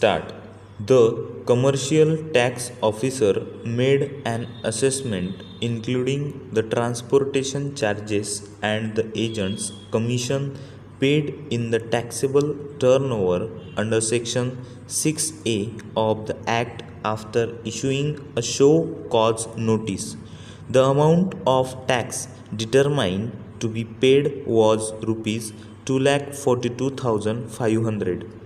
Start. The commercial tax officer made an assessment including the transportation charges and the agent's commission paid in the taxable turnover under section 6A of the Act after issuing a show cause notice. The amount of tax determined to be paid was rupees 2,42,500.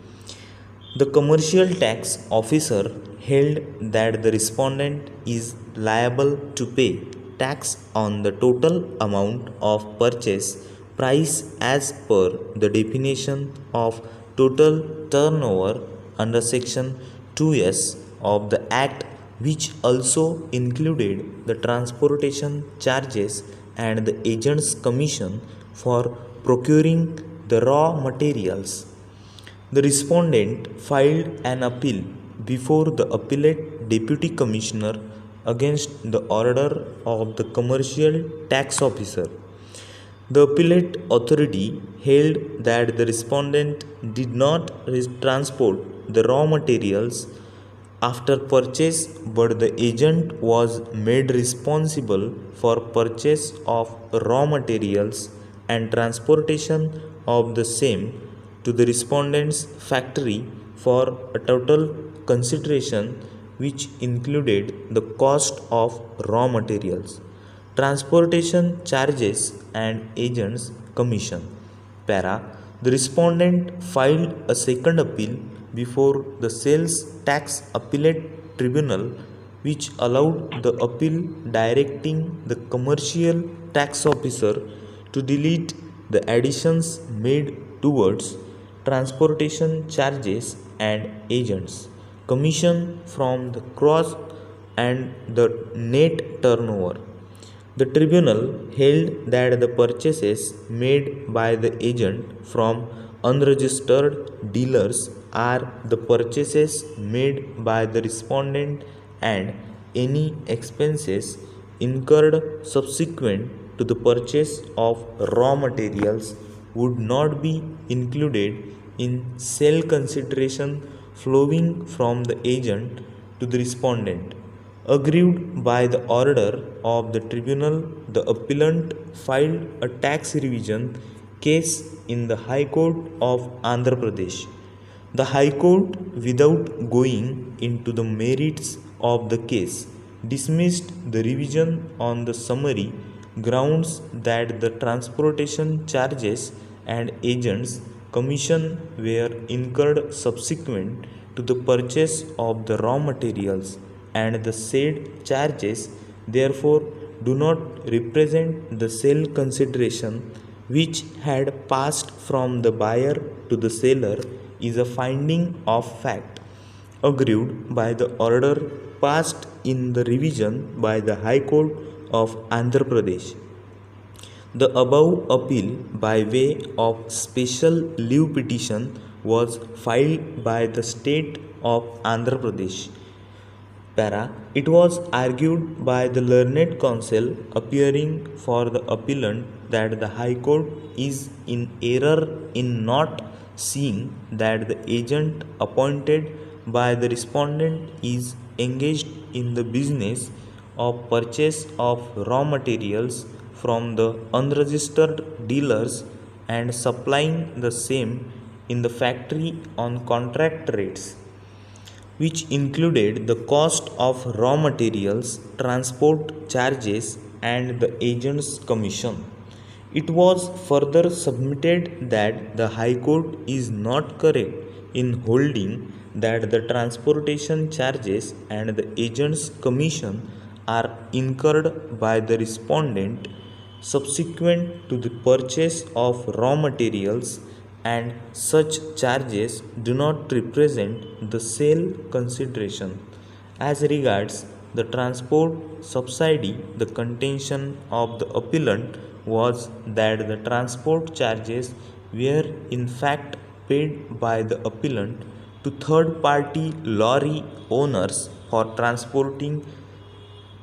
The commercial tax officer held that the respondent is liable to pay tax on the total amount of purchase price as per the definition of total turnover under section 2S of the Act, which also included the transportation charges and the agent's commission for procuring the raw materials. The respondent filed an appeal before the appellate deputy commissioner against the order of the commercial tax officer. The appellate authority held that the respondent did not transport the raw materials after purchase, but the agent was made responsible for purchase of raw materials and transportation of the same to the respondent's factory for a total consideration which included the cost of raw materials, transportation charges and agent's commission. Para. The respondent filed a second appeal before the sales tax appellate tribunal, which allowed the appeal directing the commercial tax officer to delete the additions made towards transportation charges and agents commission from the gross and the net turnover. The tribunal held that the purchases made by the agent from unregistered dealers are the purchases made by the respondent, and any expenses incurred subsequent to the purchase of raw materials would not be included in sale consideration flowing from the agent to the respondent. Aggrieved by the order of the tribunal, the appellant filed a tax revision case in the High Court of Andhra Pradesh. The High Court, without going into the merits of the case, dismissed the revision on the summary grounds that the transportation charges and agents commission were incurred subsequent to the purchase of the raw materials, and the said charges therefore do not represent the sale consideration which had passed from the buyer to the seller, is a finding of fact aggrieved by the order passed in the revision by the High Court of Andhra Pradesh. The above appeal by way of special leave petition was filed by the state of Andhra Pradesh. Para. It was argued by the learned counsel appearing for the appellant that the High Court is in error in not seeing that the agent appointed by the respondent is engaged in the business of purchase of raw materials from the unregistered dealers and supplying the same in the factory on contract rates, which included the cost of raw materials, transport charges and the agent's commission. It was further submitted that the High Court is not correct in holding that the transportation charges and the agent's commission are incurred by the respondent subsequent to the purchase of raw materials, and such charges do not represent the sale consideration. As regards the transport subsidy, the contention of the appellant was that the transport charges were in fact paid by the appellant to third-party lorry owners for transporting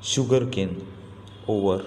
sugarcane. Over.